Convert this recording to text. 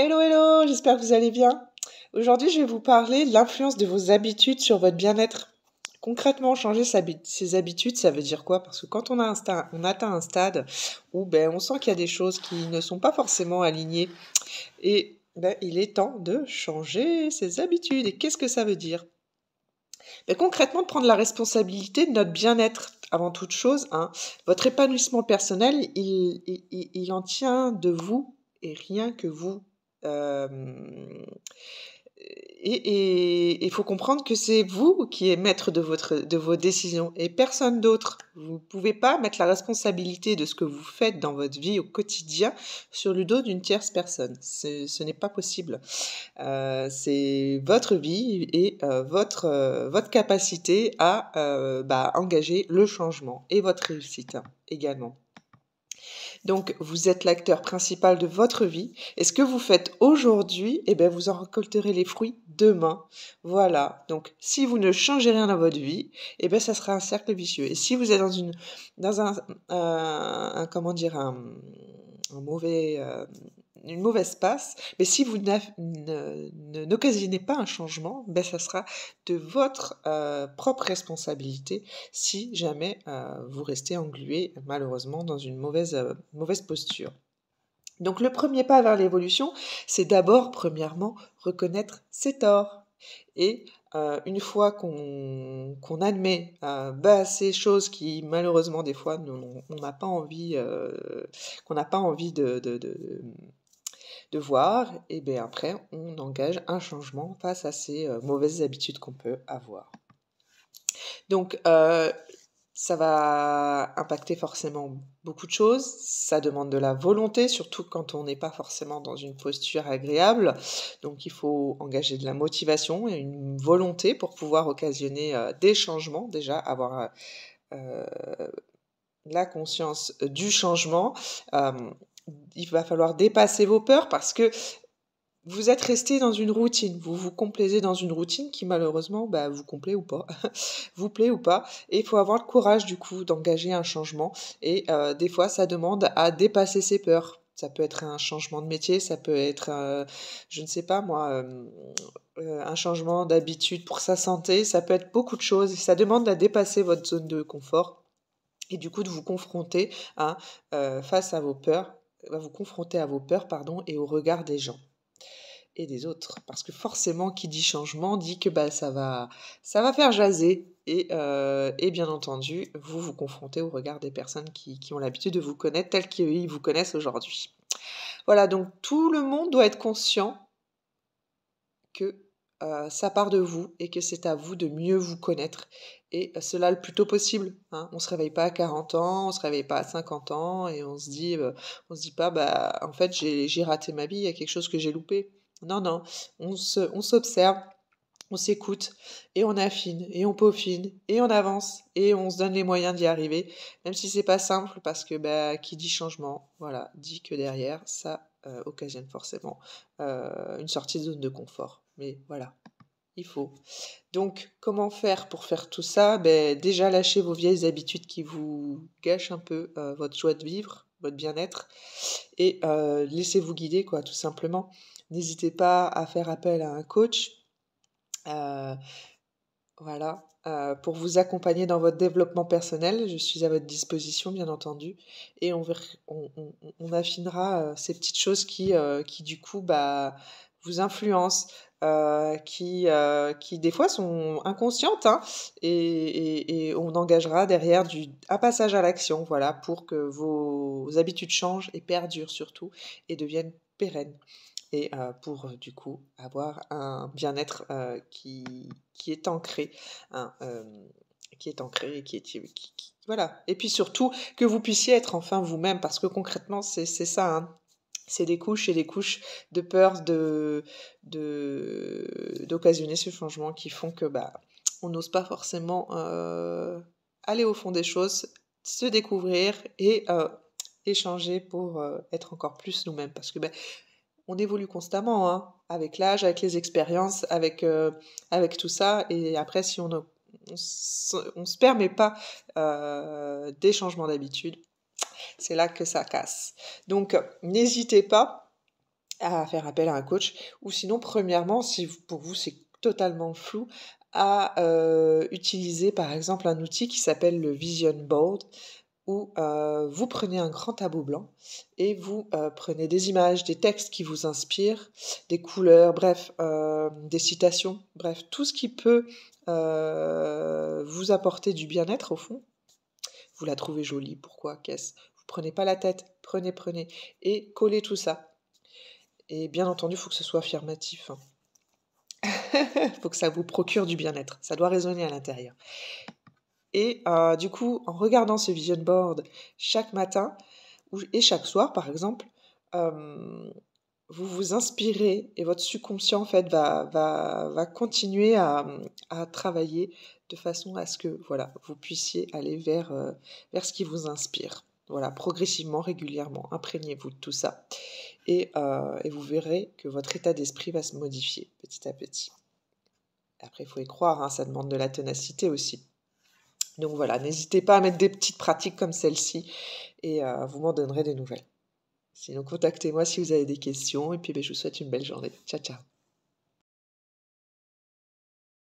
Hello, hello, j'espère que vous allez bien. Aujourd'hui, je vais vous parler de l'influence de vos habitudes sur votre bien-être. Concrètement, changer ses habitudes, ça veut dire quoi? Parce que quand on atteint un stade où on sent qu'il y a des choses qui ne sont pas forcément alignées et il est temps de changer ses habitudes. Et qu'est-ce que ça veut dire? Concrètement, prendre la responsabilité de notre bien-être avant toute chose. Votre épanouissement personnel, il en tient de vous et rien que vous. Euh, et il faut comprendre que c'est vous qui êtes maître de vos décisions et personne d'autre. Vous ne pouvez pas mettre la responsabilité de ce que vous faites dans votre vie au quotidien sur le dos d'une tierce personne. Ce n'est pas possible. C'est votre vie et votre capacité à engager le changement et votre réussite également. Donc, vous êtes l'acteur principal de votre vie. Et ce que vous faites aujourd'hui, vous en récolterez les fruits demain. Voilà. Donc, si vous ne changez rien dans votre vie, ça sera un cercle vicieux. Et si vous êtes dans un mauvais, une mauvaise passe, mais si vous n'occasionnez pas un changement, ça sera de votre propre responsabilité si jamais vous restez englué malheureusement dans une mauvaise posture. Donc le premier pas vers l'évolution, c'est d'abord, premièrement, reconnaître ses torts. Et une fois qu'on admet ces choses qui malheureusement des fois on n'a pas envie, qu'on n'a pas envie de voir, et bien après on engage un changement face à ces mauvaises habitudes qu'on peut avoir. Donc ça va impacter forcément beaucoup de choses, ça demande de la volonté, surtout quand on n'est pas forcément dans une posture agréable, donc il faut engager de la motivation et une volonté pour pouvoir occasionner des changements, déjà avoir la conscience du changement. Il va falloir dépasser vos peurs parce que vous êtes resté dans une routine, vous vous complaisez dans une routine qui malheureusement vous plaît ou pas, vous plaît ou pas, et il faut avoir le courage du coup d'engager un changement, et des fois ça demande à dépasser ses peurs. Ça peut être un changement de métier, ça peut être, je ne sais pas moi, un changement d'habitude pour sa santé, ça peut être beaucoup de choses, et ça demande à dépasser votre zone de confort, et du coup de vous confronter face à vos peurs, vous confronter à vos peurs, et au regard des gens et des autres, parce que forcément qui dit changement dit que ça va faire jaser, et bien entendu vous confrontez au regard des personnes qui ont l'habitude de vous connaître tels qu'ils vous connaissent aujourd'hui. Voilà, donc tout le monde doit être conscient que ça part de vous et que c'est à vous de mieux vous connaître, et cela le plus tôt possible. On se réveille pas à 40 ans, on se réveille pas à 50 ans et on se dit pas en fait j'ai raté ma vie, il y a quelque chose que j'ai loupé. Non, on s'observe, on s'écoute et on affine et on peaufine et on avance et on se donne les moyens d'y arriver, même si c'est pas simple, parce que qui dit changement, voilà, dit que derrière ça occasionne forcément une sortie de zone de confort. Mais voilà, il faut. Donc, comment faire pour faire tout ça? Déjà, lâchez vos vieilles habitudes qui vous gâchent un peu votre joie de vivre, votre bien-être, et laissez-vous guider, quoi, tout simplement. N'hésitez pas à faire appel à un coach, voilà, pour vous accompagner dans votre développement personnel. Je suis à votre disposition, bien entendu, et on affinera ces petites choses qui du coup vous influencent, qui des fois sont inconscientes, et on engagera derrière un passage à l'action, voilà, pour que vos habitudes changent et perdurent surtout, et deviennent pérennes, et pour du coup avoir un bien-être qui est ancré, qui est ancré et voilà. Et puis surtout que vous puissiez être enfin vous-même, parce que concrètement c'est ça, c'est des couches et des couches de peur d'occasionner ce changement qui font que on n'ose pas forcément aller au fond des choses, se découvrir et échanger pour être encore plus nous-mêmes, parce que on évolue constamment, avec l'âge, avec les expériences, avec tout ça, et après si on se permet pas des changements d'habitude, c'est là que ça casse. Donc n'hésitez pas à faire appel à un coach. Ou sinon, premièrement, si pour vous c'est totalement flou, à utiliser par exemple un outil qui s'appelle le Vision Board, où vous prenez un grand tableau blanc et vous prenez des images, des textes qui vous inspirent, des couleurs, bref, des citations, bref, tout ce qui peut vous apporter du bien-être au fond. Vous la trouvez jolie, pourquoi, qu'est-ce? Vous prenez pas la tête, prenez, et collez tout ça. Et bien entendu, il faut que ce soit affirmatif, hein. Il faut que ça vous procure du bien-être, ça doit résonner à l'intérieur. Et du coup, en regardant ce vision board chaque matin et chaque soir, par exemple, vous vous inspirez et votre subconscient, en fait, va continuer à travailler de façon à ce que, voilà, vous puissiez aller vers ce qui vous inspire. Voilà, progressivement, régulièrement, imprégnez-vous de tout ça. Et vous verrez que votre état d'esprit va se modifier petit à petit. Après, il faut y croire, hein, ça demande de la ténacité aussi. Donc voilà, n'hésitez pas à mettre des petites pratiques comme celle-ci et vous m'en donnerez des nouvelles. Sinon, contactez-moi si vous avez des questions et puis je vous souhaite une belle journée. Ciao, ciao.